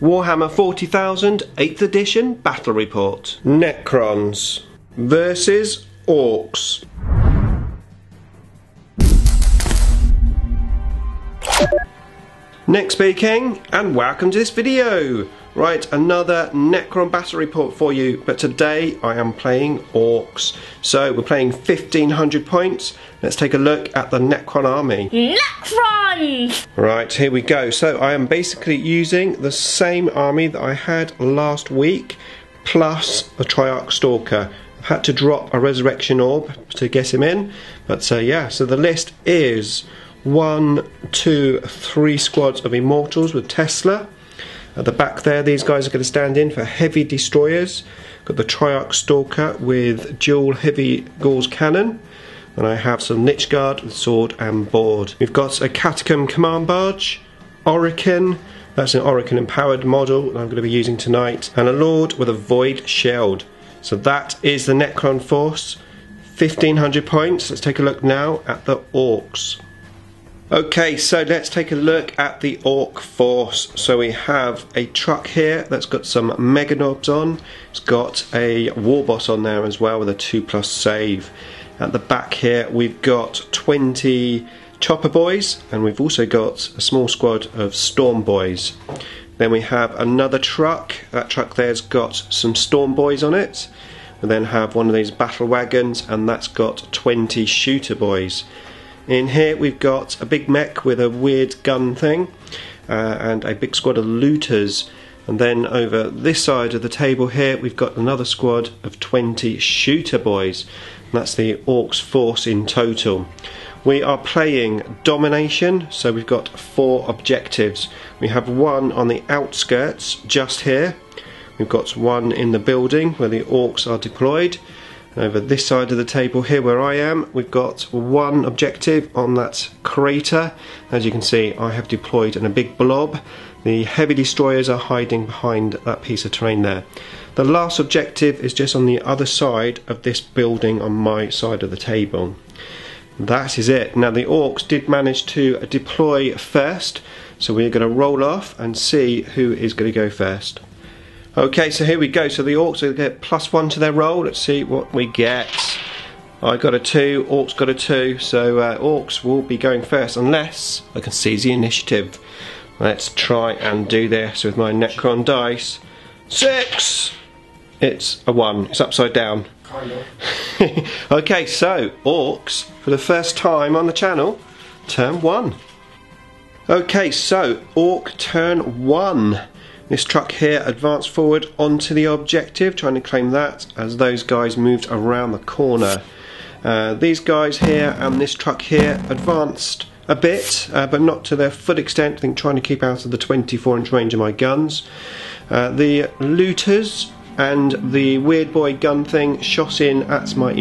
Warhammer 40,000 8th edition battle report. Necrons versus Orks. Nick speaking, and welcome to this video. Right, another Necron battle report for you, but today I am playing Orks. So we're playing 1500 points. Let's take a look at the Necron army. Necrons! Right, here we go. So I am basically using the same army that I had last week, plus a Triarch Stalker. I've had to drop a Resurrection Orb to get him in, but yeah, so the list is 1, 2, 3 squads of Immortals with Tesla. At the back there, these guys are going to stand in for heavy destroyers. Got the Triarch Stalker with dual heavy Gauss cannon. And I have some Lich Guard with sword and board. We've got a Catacomb command barge, Orokin, that's an Orokin empowered model that I'm going to be using tonight, and a Lord with a Void Shield. So that is the Necron force, 1500 points. Let's take a look now at the Orks. Okay, so let's take a look at the Ork force. So we have a truck here that's got some Mega Knobs on. It's got a War Boss on there as well with a 2+ save. At the back here we've got 20 Chopper Boys, and we've also got a small squad of Storm Boys. Then we have another truck. That truck there's got some Storm Boys on it. We then have one of these battle wagons, and that's got 20 Shooter Boys. In here we've got a big mech with a weird gun thing, and a big squad of looters. And then over this side of the table here we've got another squad of 20 Shooter Boys. And that's the Orks force in total. We are playing domination, so we've got 4 objectives. We have one on the outskirts just here. We've got one in the building where the Orks are deployed. Over this side of the table here where I am, we've got one objective on that crater. As you can see, I have deployed in a big blob. The heavy destroyers are hiding behind that piece of terrain there. The last objective is just on the other side of this building on my side of the table. That is it. Now the Orks did manage to deploy first, so we're going to roll off and see who is going to go first. Okay, so here we go. So the Orks will get +1 to their roll. Let's see what we get. I got a 2, Orks got a 2, so Orks will be going first unless I can seize the initiative. Let's try and do this with my Necron dice. 6! It's a 1, it's upside down. Kind of. Okay, so Orks, for the first time on the channel, turn 1. Okay, so Ork turn 1. This truck here advanced forward onto the objective, trying to claim that as those guys moved around the corner. These guys here and this truck here advanced a bit, but not to their full extent. I think trying to keep out of the 24-inch range of my guns. The looters and the weird boy gun thing shot in at my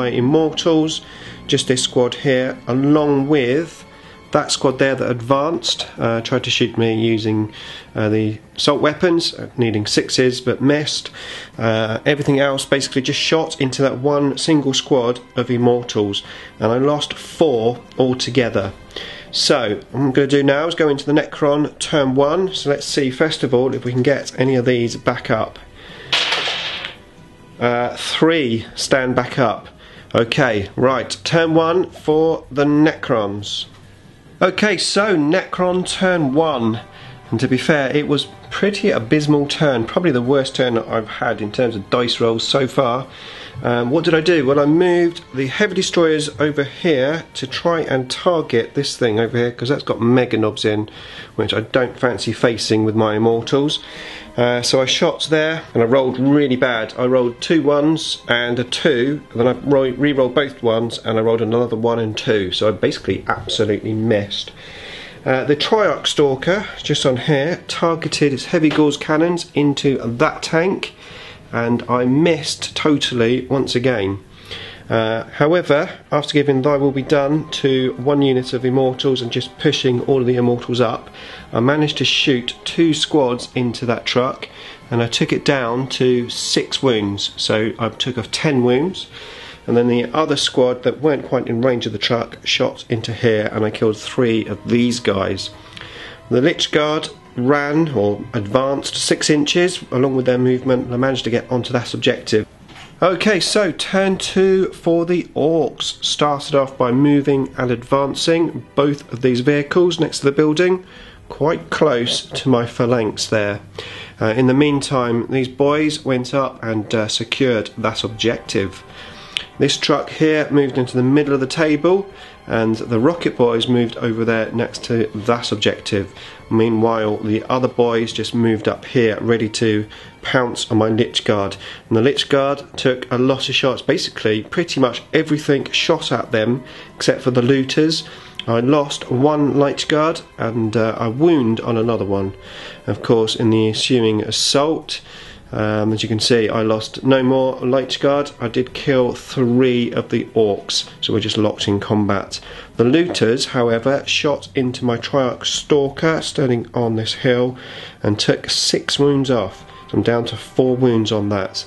Immortals. Just this squad here, along with that squad there that advanced, tried to shoot me using the assault weapons, needing 6s but missed. Everything else basically just shot into that one single squad of Immortals, and I lost 4 altogether. So what I'm going to do now is go into the Necron turn 1. So let's see first of all if we can get any of these back up. 3 stand back up. Okay, right, turn 1 for the Necrons. Okay, so Necron turn 1, and to be fair, it was pretty abysmal turn, probably the worst turn that I've had in terms of dice rolls so far. What did I do? Well, I moved the heavy destroyers over here to try and target this thing over here, because that's got Mega Knobs in, which I don't fancy facing with my Immortals. So I shot there and I rolled really bad. I rolled 2 1s and a 2, and then I re-rolled both 1s and I rolled another 1 and 2, so I basically absolutely missed. The Triarch Stalker, just on here, targeted its heavy Gauss cannons into that tank, and I missed totally once again. However, after giving Thy Will Be Done to 1 unit of Immortals and just pushing all of the Immortals up, I managed to shoot 2 squads into that truck, and I took it down to 6 wounds. So I took off 10 wounds, and then the other squad that weren't quite in range of the truck shot into here, and I killed 3 of these guys. The Lich Guard ran or advanced 6 inches along with their movement, and I managed to get onto that objective. Okay, so turn 2 for the Orks. Started off by moving and advancing both of these vehicles next to the building, quite close to my phalanx there. In the meantime, these boys went up and secured that objective. This truck here moved into the middle of the table, and the rocket boys moved over there next to that objective. Meanwhile, the other boys just moved up here, ready to pounce on my Lich Guard. And the Lich Guard took a lot of shots. Basically, pretty much everything shot at them, except for the looters. I lost one Lich Guard and a wound on another one. Of course, in the ensuing assault, as you can see, I lost no more Lich Guard. I did kill 3 of the Orks, so we're just locked in combat. The looters, however, shot into my Triarch Stalker standing on this hill and took 6 wounds off. So I'm down to 4 wounds on that.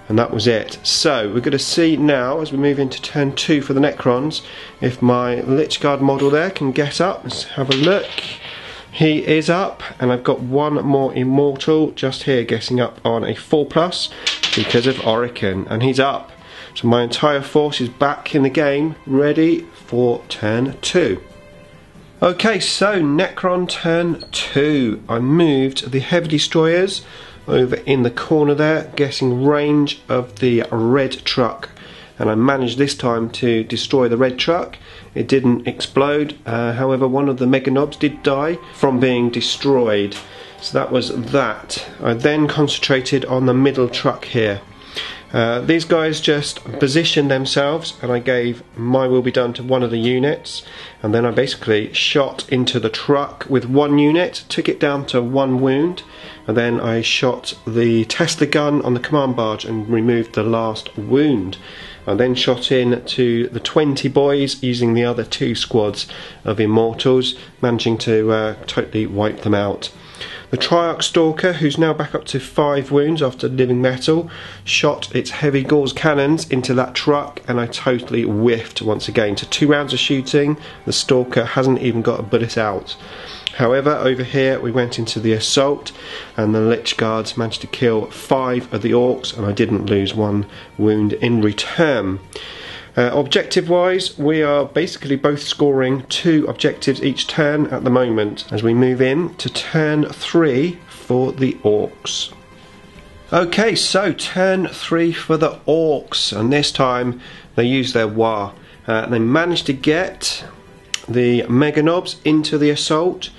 And that was it. So we're going to see now, as we move into turn 2 for the Necrons, if my Lich Guard model there can get up. Let's have a look. He is up, and I've got one more Immortal just here getting up on a 4+ because of Oricon, and he's up. So my entire force is back in the game, ready for turn 2. Okay, so Necron turn 2. I moved the Heavy Destroyers over in the corner there, getting range of the red truck, and I managed this time to destroy the red truck. It didn't explode, however one of the Mega Knobs did die from being destroyed, so that was that. I then concentrated on the middle truck here. These guys just positioned themselves, and I gave my will be done to one of the units, and then I basically shot into the truck with 1 unit, took it down to 1 wound, and then I shot the Tesla gun on the command barge and removed the last wound. I then shot in to the 20 boys using the other 2 squads of Immortals, managing to totally wipe them out. The Triarch Stalker, who's now back up to 5 wounds after living metal, shot its heavy gauze cannons into that truck, and I totally whiffed once again. To 2 rounds of shooting, the Stalker hasn't even got a bullet out. However, over here we went into the assault, and the Lich Guards managed to kill 5 of the Orks, and I didn't lose 1 wound in return. Objective wise, we are basically both scoring 2 objectives each turn at the moment as we move in to turn 3 for the Orks. Okay, so turn 3 for the Orks, and this time they used their Wa. They managed to get the Mega Knobs into the assault.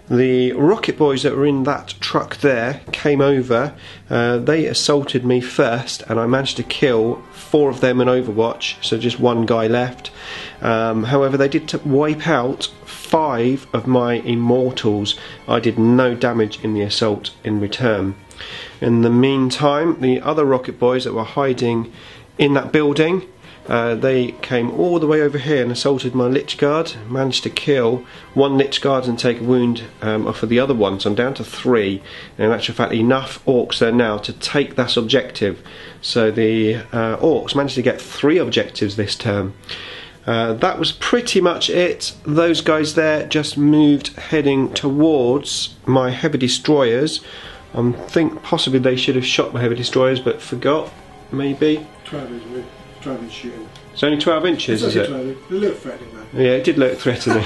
The rocket boys that were in that truck there came over. They assaulted me first, and I managed to kill 4 of them in Overwatch, so just 1 guy left. However, they did wipe out 5 of my Immortals. I did no damage in the assault in return. In the meantime, the other rocket boys that were hiding in that building, they came all the way over here and assaulted my Lich Guard. Managed to kill 1 Lich Guard and take a wound off of the other one, so I'm down to 3. And in actual fact, enough Orks there now to take that objective. So the Orks managed to get 3 objectives this turn. That was pretty much it. Those guys there just moved heading towards my Heavy Destroyers. I think possibly they should have shot my Heavy Destroyers, but forgot, maybe. Shooting. It's only 12 inches, is it? It looked threatening, though. Yeah, it did look threatening.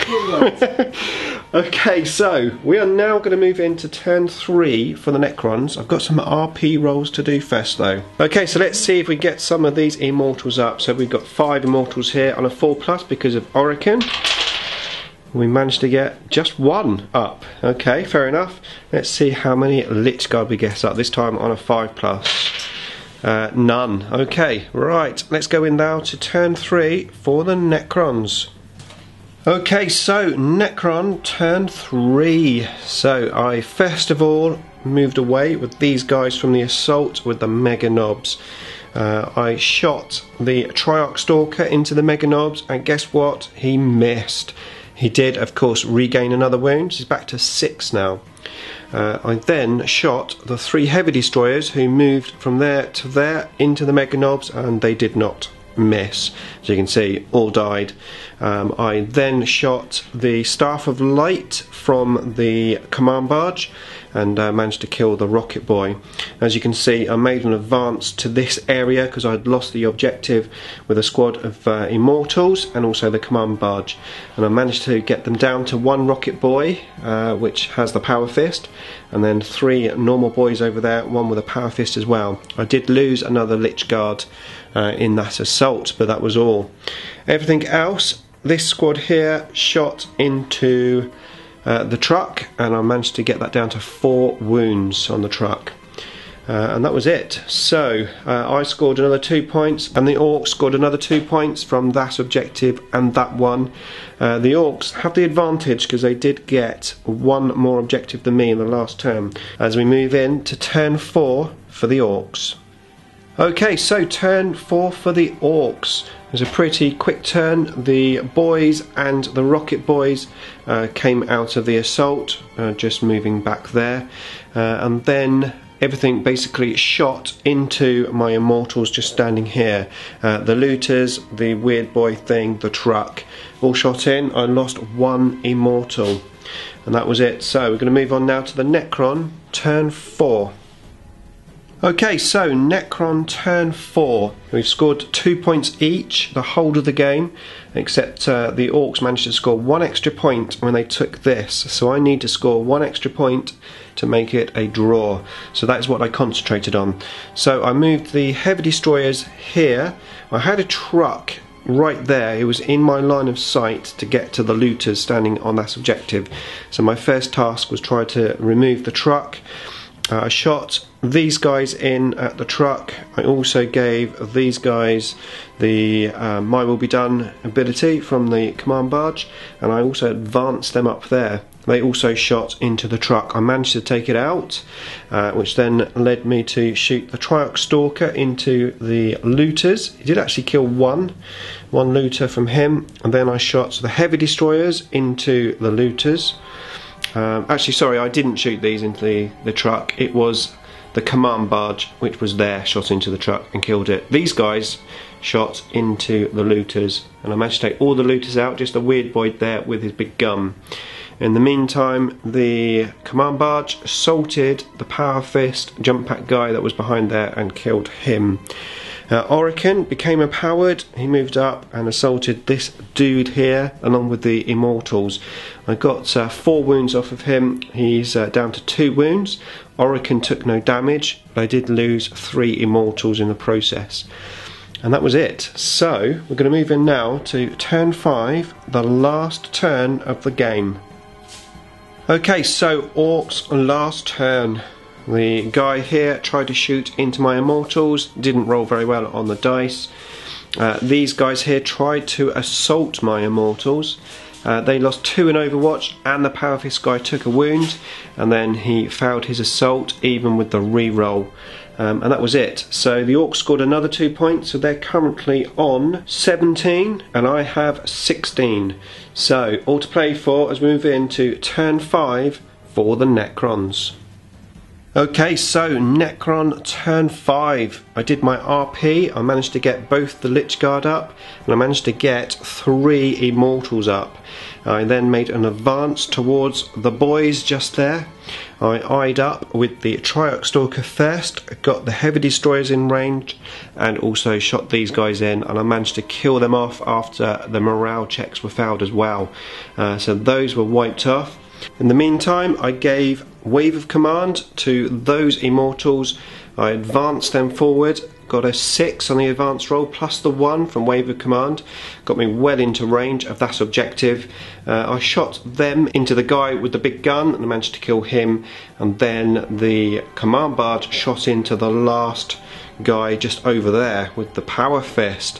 Okay, so we are now going to move into turn 3 for the Necrons. I've got some RP rolls to do first, though. Okay, so let's see if we get some of these Immortals up. So we've got 5 Immortals here on a 4+ because of Oricon. We managed to get just 1 up. Okay, fair enough. Let's see how many Lich Guard we get up, this time on a 5+. None. Okay, right, let's go in now to turn 3 for the Necrons. Okay, so Necron turn 3. So I first of all moved away with these guys from the assault with the Mega Knobs. I shot the Triarch Stalker into the Mega Knobs, and guess what? He missed. He did, of course, regain another wound. He's back to 6 now. I then shot the 3 Heavy Destroyers who moved from there to there into the Mega Knobs, and they did not miss. As you can see, all died. I then shot the Staff of Light from the command barge and managed to kill the rocket boy. As you can see, I made an advance to this area because I had lost the objective with a squad of immortals and also the command barge, and I managed to get them down to one rocket boy which has the power fist, and then 3 normal boys over there, one with a power fist as well. I did lose another Lich Guard in that assault, but that was all. Everything else, this squad here shot into the truck, and I managed to get that down to 4 wounds on the truck. And that was it. So I scored another 2 points, and the Orcs scored another 2 points from that objective and that one. The Orcs have the advantage because they did get 1 more objective than me in the last turn. As we move in to turn 4 for the Orcs. Okay, so turn 4 for the Orcs. It was a pretty quick turn. The boys and the rocket boys came out of the assault, just moving back there, and then everything basically shot into my immortals just standing here. The looters, the weird boy thing, the truck, all shot in. I lost 1 immortal, and that was it. So we're going to move on now to the Necron, turn 4. Okay, so Necron turn 4. We've scored 2 points each the whole of the game, except the Orcs managed to score 1 extra point when they took this. So I need to score 1 extra point to make it a draw. So that's what I concentrated on. So I moved the heavy destroyers here. I had a truck right there. It was in my line of sight to get to the looters standing on that objective. So my first task was try to remove the truck. I shot these guys in at the truck. I also gave these guys the My Will Be Done ability from the command barge, and I also advanced them up there. They also shot into the truck. I managed to take it out, which then led me to shoot the Triarch Stalker into the looters. He did actually kill one looter from him, and then I shot the heavy destroyers into the looters. Actually, sorry, I didn't shoot these into the truck. It was the command barge which was there, shot into the truck and killed it. These guys shot into the looters, and I managed to take all the looters out, just a weird boy there with his big gun. In the meantime, the command barge assaulted the power fist jump pack guy that was behind there and killed him. Orican became empowered. He moved up and assaulted this dude here along with the immortals. I got 4 wounds off of him. He's down to 2 wounds. Orican took no damage, but I did lose 3 immortals in the process. And that was it. So we're going to move in now to turn 5, the last turn of the game. Okay, so Orcs last turn. The guy here tried to shoot into my immortals, didn't roll very well on the dice. These guys here tried to assault my immortals. They lost 2 in Overwatch, and the power fist guy took a wound, and then he failed his assault even with the re-roll. And that was it. So the Orcs scored another 2 points, so they're currently on 17 and I have 16. So all to play for as we move into turn 5 for the Necrons. Okay, so Necron turn 5. I did my RP. I managed to get both the Lich Guard up, and I managed to get 3 Immortals up. I then made an advance towards the boys just there. I eyed up with the Triarch Stalker first, got the heavy destroyers in range, and also shot these guys in, and I managed to kill them off after the morale checks were failed as well. So those were wiped off. In the meantime, I gave Wave of Command to those Immortals. I advanced them forward, got a 6 on the advance roll plus the 1 from Wave of Command. Got me well into range of that objective. I shot them into the guy with the big gun and I managed to kill him, and then the command barge shot into the last guy just over there with the power fist.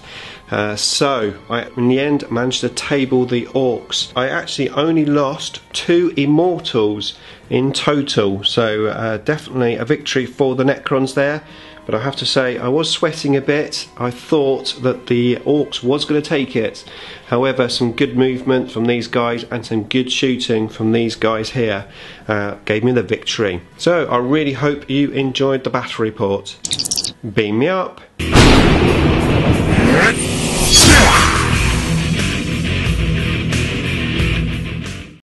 So I in the end managed to table the Orcs. I actually only lost 2 Immortals in total, so definitely a victory for the Necrons there. But I have to say, I was sweating a bit. I thought that the Orcs was going to take it. However, some good movement from these guys and some good shooting from these guys here gave me the victory. So I really hope you enjoyed the battle report. Beam me up. Bye.